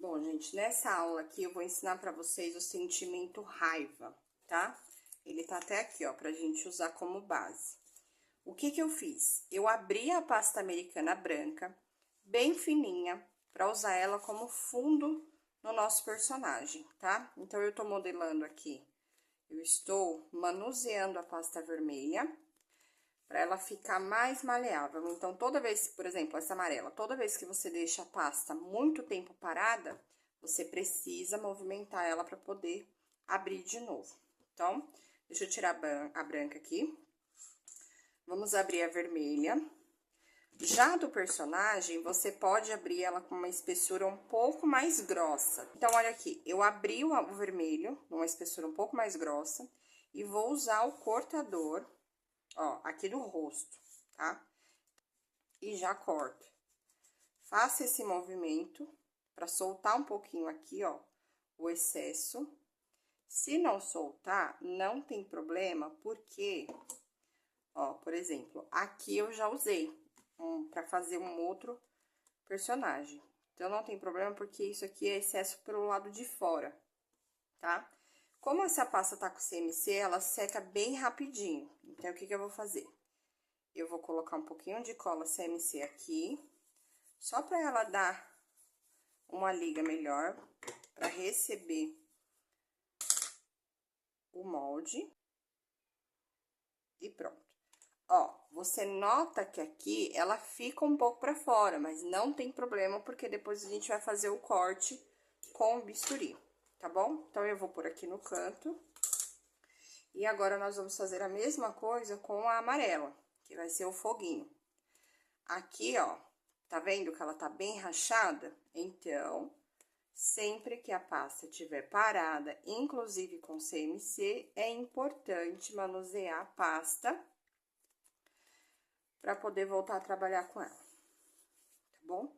Bom, gente, nessa aula aqui eu vou ensinar pra vocês o sentimento raiva, tá? Ele tá até aqui, ó, pra gente usar como base. O que que eu fiz? Eu abri a pasta americana branca, bem fininha, pra usar ela como fundo no nosso personagem, tá? Então, eu tô modelando aqui, eu estou manuseando a pasta vermelha, para ela ficar mais maleável. Então, toda vez, por exemplo, essa amarela, toda vez que você deixa a pasta muito tempo parada, você precisa movimentar ela para poder abrir de novo. Então, deixa eu tirar a branca aqui. Vamos abrir a vermelha. Já do personagem, você pode abrir ela com uma espessura um pouco mais grossa. Então, olha aqui, eu abri o vermelho, numa espessura um pouco mais grossa, e vou usar o cortador, ó, aqui do rosto, tá? E já corto. Faça esse movimento para soltar um pouquinho aqui, ó, o excesso. Se não soltar, não tem problema, porque, ó, por exemplo, aqui eu já usei para fazer um outro personagem. Então, não tem problema, porque isso aqui é excesso pelo lado de fora, tá? Como essa pasta tá com CMC, ela seca bem rapidinho. Então, o que que eu vou fazer? Eu vou colocar um pouquinho de cola CMC aqui, só para ela dar uma liga melhor, para receber o molde. E pronto. Ó, você nota que aqui ela fica um pouco para fora, mas não tem problema, porque depois a gente vai fazer o corte com o bisturi, tá bom? Então, eu vou por aqui no canto. E agora, nós vamos fazer a mesma coisa com a amarela, que vai ser o foguinho. Aqui, ó, tá vendo que ela tá bem rachada? Então, sempre que a pasta estiver parada, inclusive com CMC, é importante manusear a pasta para poder voltar a trabalhar com ela, tá bom?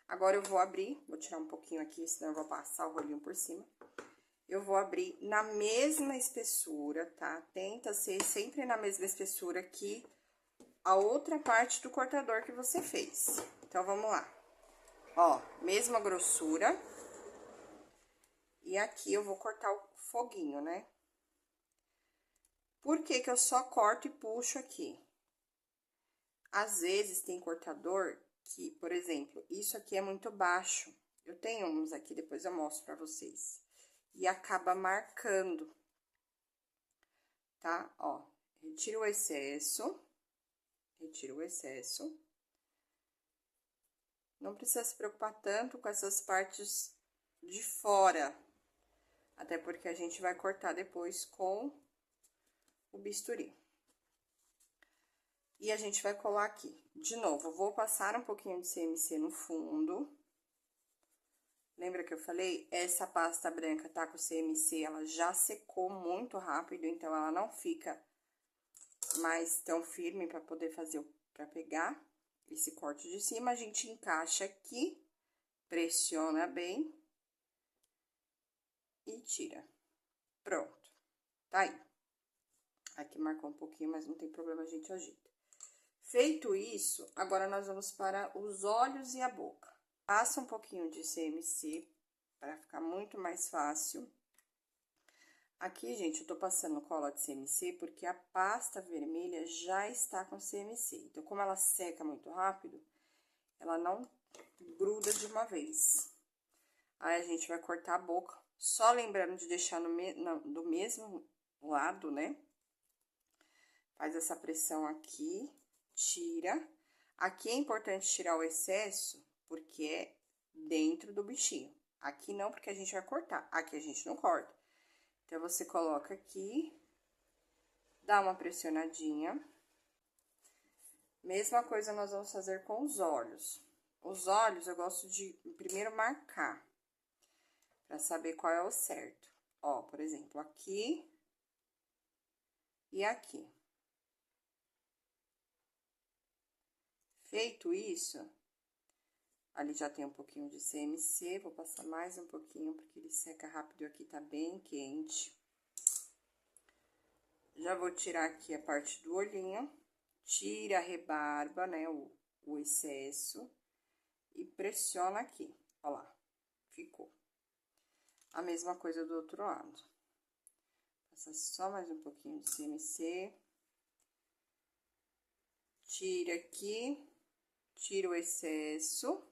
Agora, eu vou abrir, vou tirar um pouquinho aqui, senão eu vou passar o rolinho por cima. Eu vou abrir na mesma espessura, tá? Tenta ser sempre na mesma espessura que a outra parte do cortador que você fez. Então, vamos lá. Ó, mesma grossura. E aqui eu vou cortar o foguinho, né? Por que que eu só corto e puxo aqui? Às vezes tem cortador que, por exemplo, isso aqui é muito baixo. Eu tenho uns aqui, depois eu mostro pra vocês. E acaba marcando, tá? Ó, retiro o excesso. Retiro o excesso. Não precisa se preocupar tanto com essas partes de fora. Até porque a gente vai cortar depois com o bisturi. E a gente vai colar aqui. De novo, eu vou passar um pouquinho de CMC no fundo. Lembra que eu falei? Essa pasta branca tá com CMC, ela já secou muito rápido, então ela não fica mais tão firme para poder fazer, para pegar esse corte de cima. A gente encaixa aqui, pressiona bem e tira. Pronto, tá aí. Aqui marcou um pouquinho, mas não tem problema, a gente ajeita. Feito isso, agora nós vamos para os olhos e a boca. Passa um pouquinho de CMC para ficar muito mais fácil. Aqui, gente, eu tô passando cola de CMC porque a pasta vermelha já está com CMC. Então, como ela seca muito rápido, ela não gruda de uma vez. Aí, a gente vai cortar a boca, só lembrando de deixar do mesmo lado, né? Faz essa pressão aqui, tira. Aqui é importante tirar o excesso, porque é dentro do bichinho. Aqui não, porque a gente vai cortar. Aqui a gente não corta. Então, você coloca aqui, dá uma pressionadinha. Mesma coisa nós vamos fazer com os olhos. Os olhos eu gosto de primeiro marcar, pra saber qual é o certo. Ó, por exemplo, aqui e aqui. Feito isso, ali já tem um pouquinho de CMC, vou passar mais um pouquinho, porque ele seca rápido, aqui tá bem quente. Já vou tirar aqui a parte do olhinho, tira a rebarba, né, o excesso, e pressiona aqui, ó lá. ficou. A mesma coisa do outro lado. Passa só mais um pouquinho de CMC. Tira aqui, tira o excesso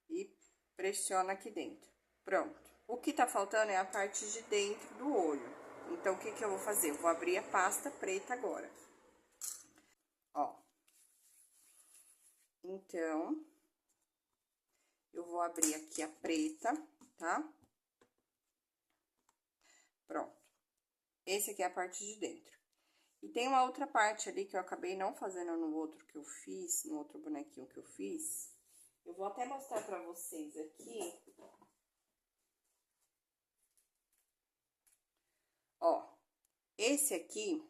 e pressiona aqui dentro. Pronto. O que tá faltando é a parte de dentro do olho. Então, o que que eu vou fazer? Eu vou abrir a pasta preta agora. Ó. Então, eu vou abrir aqui a preta, tá? Pronto. Esse aqui é a parte de dentro. E tem uma outra parte ali que eu acabei não fazendo no outro que eu fiz, no outro bonequinho que eu fiz. Eu vou até mostrar pra vocês aqui. Ó, esse aqui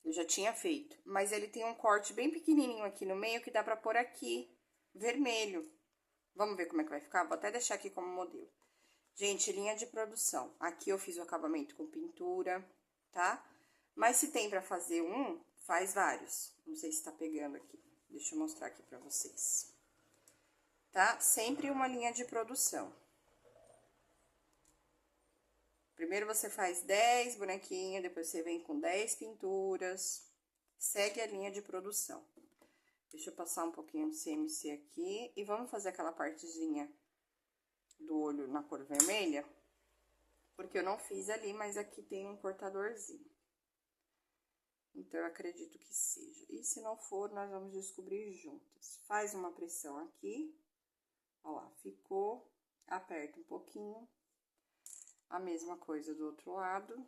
eu já tinha feito, mas ele tem um corte bem pequenininho aqui no meio que dá pra pôr aqui, vermelho. Vamos ver como é que vai ficar? Vou até deixar aqui como modelo. Gente, linha de produção. Aqui eu fiz o acabamento com pintura, tá? Mas se tem pra fazer um, faz vários. Não sei se tá pegando aqui. Deixa eu mostrar aqui pra vocês. Tá? Sempre uma linha de produção. Primeiro você faz 10 bonequinhos, depois você vem com 10 pinturas. Segue a linha de produção. Deixa eu passar um pouquinho de CMC aqui. E vamos fazer aquela partezinha do olho na cor vermelha. Porque eu não fiz ali, mas aqui tem um cortadorzinho. Então, eu acredito que seja. E se não for, nós vamos descobrir juntas. Faz uma pressão aqui. Ó lá, ficou. Aperta um pouquinho. A mesma coisa do outro lado.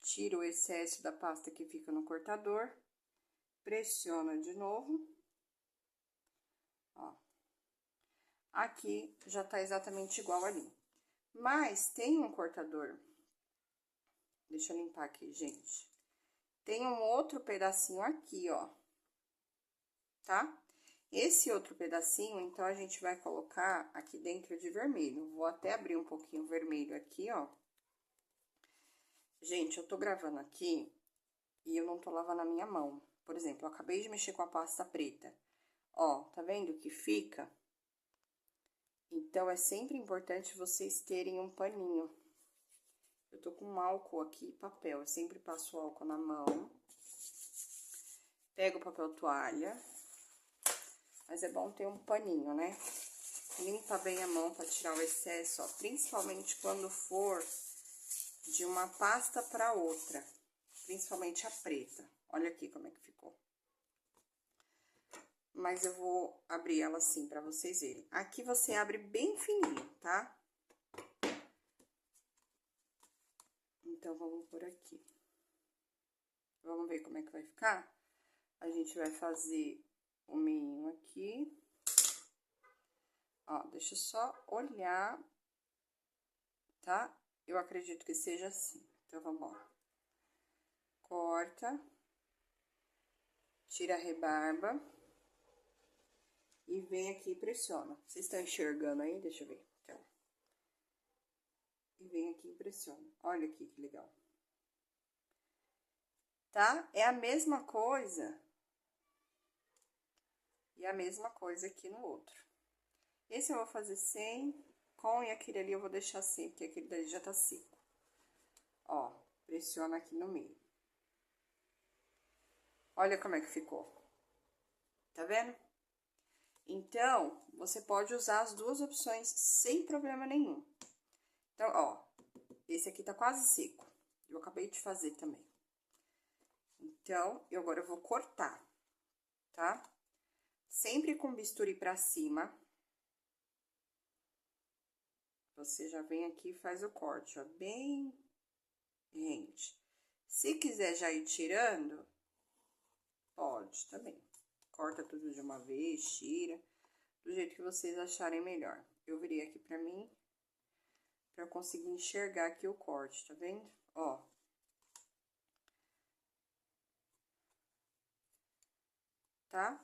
Tira o excesso da pasta que fica no cortador. Pressiona de novo. Ó. Aqui já tá exatamente igual ali. Mas tem um cortador. Deixa eu limpar aqui, gente. Tem um outro pedacinho aqui, ó. Tá? Esse outro pedacinho, então, a gente vai colocar aqui dentro de vermelho. Vou até abrir um pouquinho o vermelho aqui, ó. Gente, eu tô gravando aqui e eu não tô lavando a minha mão. Por exemplo, eu acabei de mexer com a pasta preta. Ó, tá vendo que fica? Então, é sempre importante vocês terem um paninho. Eu tô com um álcool aqui, papel. Eu sempre passo o álcool na mão. Pego o papel toalha. Mas é bom ter um paninho, né? Limpa bem a mão pra tirar o excesso, ó. Principalmente quando for de uma pasta pra outra. Principalmente a preta. Olha aqui como é que ficou. Mas eu vou abrir ela assim pra vocês verem. Aqui você abre bem fininho, tá? Então, vamos por aqui. Vamos ver como é que vai ficar? A gente vai fazer o meinho aqui. Ó, deixa eu só olhar, tá? Eu acredito que seja assim. Então, vamos lá. Corta. Tira a rebarba. E vem aqui e pressiona. Vocês estão enxergando aí? Deixa eu ver. Então. E vem aqui e pressiona. Olha aqui que legal. Tá? É a mesma coisa. E a mesma coisa aqui no outro. Esse eu vou fazer sem, com, e aquele ali eu vou deixar sem, porque aquele dali já tá seco. Ó, pressiona aqui no meio. Olha como é que ficou. Tá vendo? Então, você pode usar as duas opções sem problema nenhum. Então, ó, esse aqui tá quase seco. Eu acabei de fazer também. Então, agora eu vou cortar, tá? Sempre com bisturi pra cima. Você já vem aqui e faz o corte, ó, bem rente. Se quiser já ir tirando, pode também. Corta tudo de uma vez, tira, do jeito que vocês acharem melhor. Eu virei aqui pra mim, pra eu conseguir enxergar aqui o corte, tá vendo? Ó. Tá?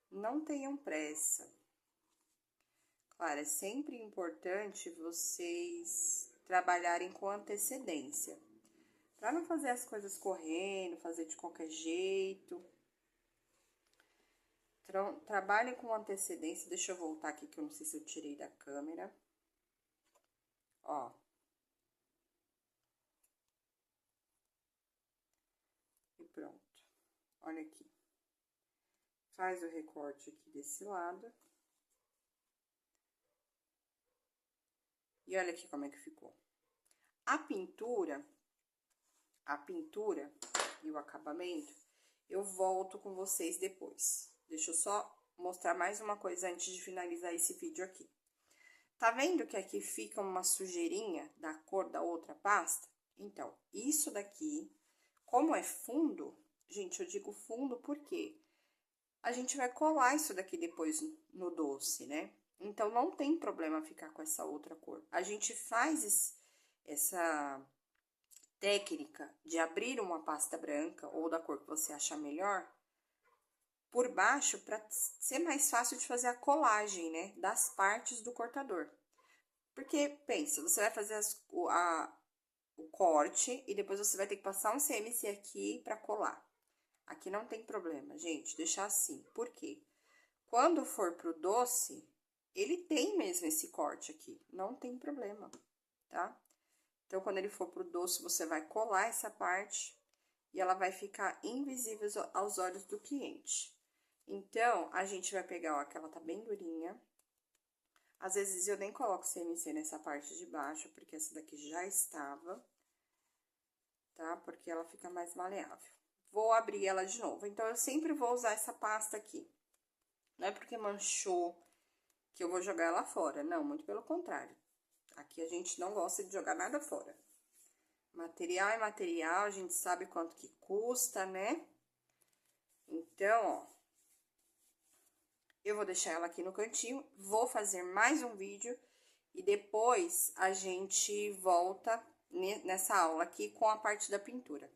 Não tenham pressa. Claro, é sempre importante vocês trabalharem com antecedência, Pra não fazer as coisas correndo, fazer de qualquer jeito. Trabalhe com antecedência. Deixa eu voltar aqui, que eu não sei se eu tirei da câmera. Ó. E pronto. Olha aqui. Faz o recorte aqui desse lado. E olha aqui como é que ficou. A pintura e o acabamento, eu volto com vocês depois. Deixa eu só mostrar mais uma coisa antes de finalizar esse vídeo aqui. Tá vendo que aqui fica uma sujeirinha da cor da outra pasta? Então, isso daqui, como é fundo, gente, eu digo fundo porque a gente vai colar isso daqui depois no doce, né? Então, não tem problema ficar com essa outra cor. A gente faz essa técnica de abrir uma pasta branca ou da cor que você achar melhor por baixo para ser mais fácil de fazer a colagem, né, das partes do cortador. Porque, pensa, você vai fazer o corte e depois você vai ter que passar um CMC aqui para colar. Aqui não tem problema, gente, deixar assim. Por quê? Quando for pro doce, ele tem mesmo esse corte aqui, não tem problema, tá? Então, quando ele for pro doce, você vai colar essa parte e ela vai ficar invisível aos olhos do cliente. Então, a gente vai pegar, ó, que ela tá bem durinha. Às vezes, eu nem coloco CMC nessa parte de baixo, porque essa daqui já estava, tá? Porque ela fica mais maleável. Vou abrir ela de novo. Então, eu sempre vou usar essa pasta aqui. Não é porque manchou que eu vou jogar ela fora, não, muito pelo contrário. Aqui a gente não gosta de jogar nada fora. Material é material, a gente sabe quanto que custa, né? Então, ó, eu vou deixar ela aqui no cantinho, vou fazer mais um vídeo e depois a gente volta nessa aula aqui com a parte da pintura.